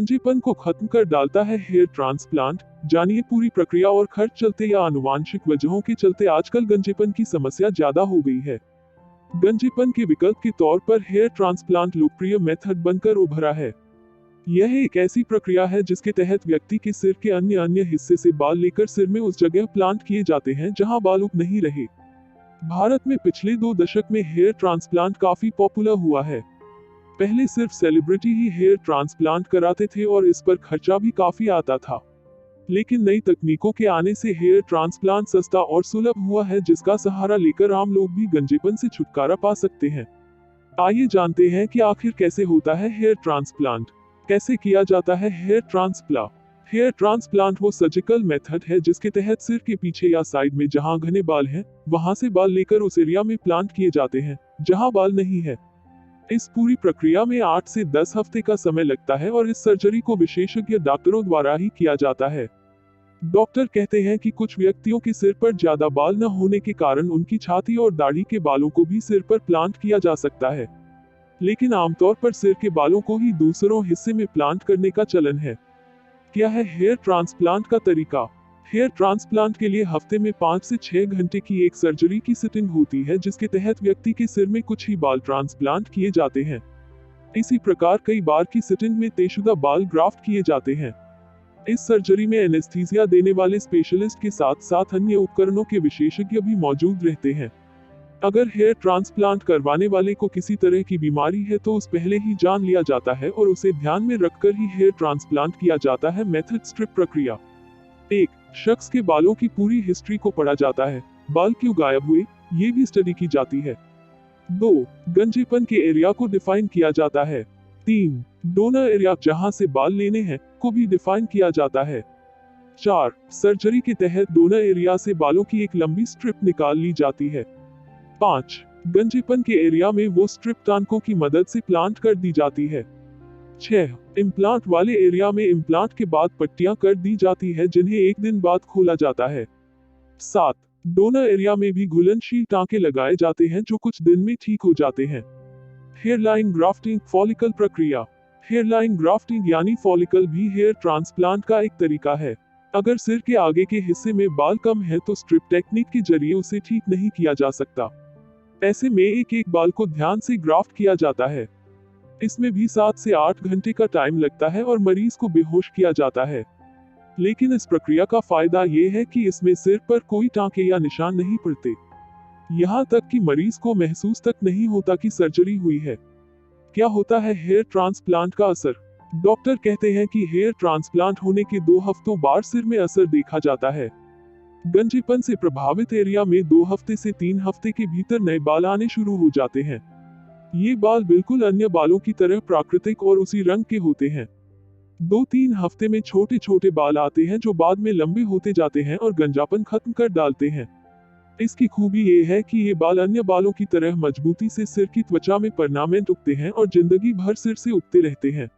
गंजेपन को खत्म कर डालता है हेयर ट्रांसप्लांट। जानिए पूरी प्रक्रिया और खर्च चलते या आनुवांशिक वजहों के चलते आजकल गंजेपन की समस्या ज्यादा हो गई है। गंजेपन के विकल्प के तौर पर हेयर ट्रांसप्लांट लोकप्रिय मेथड बनकर उभरा है। यह एक ऐसी प्रक्रिया है जिसके तहत व्यक्ति के सिर के अन्य अन्य हिस्से से बाल लेकर सिर में उस जगह प्लांट किए जाते हैं जहां बाल उग नहीं रहे। भारत में पिछले 2 दशक में हेयर ट्रांसप्लांट काफी पॉपुलर हुआ है। पहले सिर्फ सेलिब्रिटी ही हेयर ट्रांसप्लांट कराते थे और इस पर खर्चा भी काफी आता था। लेकिन नई तकनीकों के आने से हेयर ट्रांसप्लांट सस्ता और सुलभ हुआ है, जिसका सहारा लेकर आम लोग भी गंजेपन से छुटकारा पा सकते हैं। आइए जानते हैं कि आखिर कैसे होता है हेयर ट्रांसप्लांट। कैसे किया जाता है हेयर ट्रांसप्लांट? हेयर ट्रांसप्लांट वो सर्जिकल मेथड है जिसके तहत सिर के पीछे या साइड में जहां घने बाल हैं, वहां से बाल लेकर उस एरिया में प्लांट किए जाते हैं जहां बाल नहीं है। इस पूरी प्रक्रिया में 8 से 10 हफ्ते का समय लगता है और इस सर्जरी को विशेषज्ञ डॉक्टरों द्वारा ही किया जाता है। डॉक्टर कहते हैं कि कुछ व्यक्तियों के सिर पर ज्यादा बाल न होने के कारण उनकी छाती और दाढ़ी के बालों को भी सिर पर प्लांट किया जा सकता है, लेकिन आमतौर पर सिर के बालों को ही दूसरों हिस्से में प्लांट करने का चलन है। क्या है हेयर ट्रांसप्लांट का तरीका? हेयर ट्रांसप्लांट के लिए हफ्ते में 5 से 6 घंटे की एक सर्जरी की सिटिंग होती है, जिसके तहत व्यक्ति के सिर में कुछ ही बाल ट्रांसप्लांट किए जाते हैं। इसी प्रकार कई बार की सिटिंग में तयशुदा बाल ग्राफ्ट किए जाते हैं। इस सर्जरी में एनेस्थीसिया देने वाले स्पेशलिस्ट के साथ साथ अन्य उपकरणों के विशेषज्ञ भी मौजूद रहते हैं। अगर हेयर ट्रांसप्लांट करवाने वाले को किसी तरह की बीमारी है तो उस पहले ही जान लिया जाता है और उसे ध्यान में रखकर ही हेयर ट्रांसप्लांट किया जाता है। मेथड स्ट्रिप प्रक्रिया। 1. शख्स के बालों की पूरी हिस्ट्री को पढ़ा जाता है। बाल क्यों गायब हुए, ये भी स्टडी की जाती है। 2. गंजेपन के एरिया को डिफाइन किया जाता है। 3. डोनर एरिया जहां से बाल लेने हैं को भी डिफाइन किया जाता है। 4. सर्जरी के तहत डोनर एरिया से बालों की एक लंबी स्ट्रिप निकाल ली जाती है। 5. गंजेपन के एरिया में वो स्ट्रिप टांकों की मदद से प्लांट कर दी जाती है। 6. इम्प्लांट वाले एरिया में इम्प्लांट के बाद पट्टियां कर दी जाती है जिन्हें एक दिन बाद खोला जाता है। 7. डोनर एरिया में भी घुलनशील टांके लगाए जाते हैं जो कुछ दिन में ठीक हो जाते हैं। हेयरलाइन ग्राफ्टिंग फॉलिकल प्रक्रिया। हेयरलाइन ग्राफ्टिंग यानी फॉलिकल भी हेयर ट्रांसप्लांट का एक तरीका है। अगर सिर के आगे के हिस्से में बाल कम है तो स्ट्रिप टेक्निक के जरिए उसे ठीक नहीं किया जा सकता। ऐसे में एक एक बाल को ध्यान से ग्राफ्ट किया जाता है। इसमें भी 7 से 8 घंटे का टाइम लगता है और मरीज को बेहोश किया जाता है। लेकिन इस प्रक्रिया का फायदा ये है कि इसमें सिर पर कोई टांके या निशान नहीं पड़ते। यहाँ तक कि मरीज को महसूस तक नहीं होता कि सर्जरी हुई है। क्या होता है हेयर ट्रांसप्लांट का असर? डॉक्टर कहते हैं कि हेयर ट्रांसप्लांट होने के 2 हफ्तों बाद सिर में असर देखा जाता है। गंजेपन से प्रभावित एरिया में 2 हफ्ते से 3 हफ्ते के भीतर नए बाल आने शुरू हो जाते हैं। ये बाल बिल्कुल अन्य बालों की तरह प्राकृतिक और उसी रंग के होते हैं। 2-3 हफ्ते में छोटे छोटे बाल आते हैं जो बाद में लंबे होते जाते हैं और गंजापन खत्म कर डालते हैं। इसकी खूबी ये है कि ये बाल अन्य बालों की तरह मजबूती से सिर की त्वचा में परमानेंट उगते हैं और जिंदगी भर सिर से उगते रहते हैं।